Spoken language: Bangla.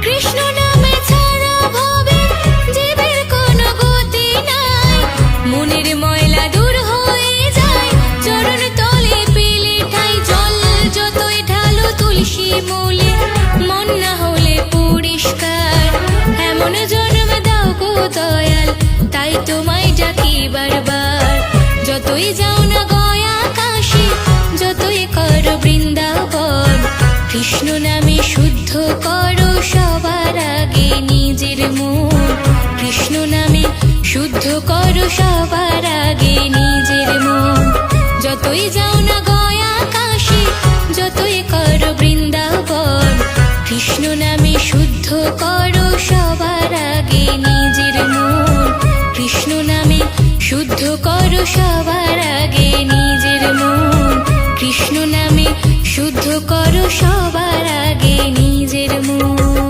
কৃষ্ণ নামে ছাড়া ভবে জীবের কোনো গতি নাই। মনের ময়লা দূর হয়ে যায় চরণ তলে পেলে ঠাই। জল যতই ঢালো তুলসী মূলে মন না হলে পরিষ্কার। এমন জন্ম দাও গো দয়াল, তাই তোমায় ডাকি বারবার। যতই যাও না গয়া কাশী, যতই করো বৃন্দাবন, কৃষ্ণ নামে শুদ্ধ করো সবার আগে নিজের মন। কৃষ্ণ নামে শুদ্ধ করো সবার আগে নিজের মন। যতই যাও না গয়া কাশী, যতই করো বৃন্দাবন, কৃষ্ণ নামে শুদ্ধ করো সবার আগে নিজের মন। কৃষ্ণ নামে শুদ্ধ করো সবার আগে নিজের মন। কৃষ্ণ নামে শুদ্ধ করো সবার আগে নিজের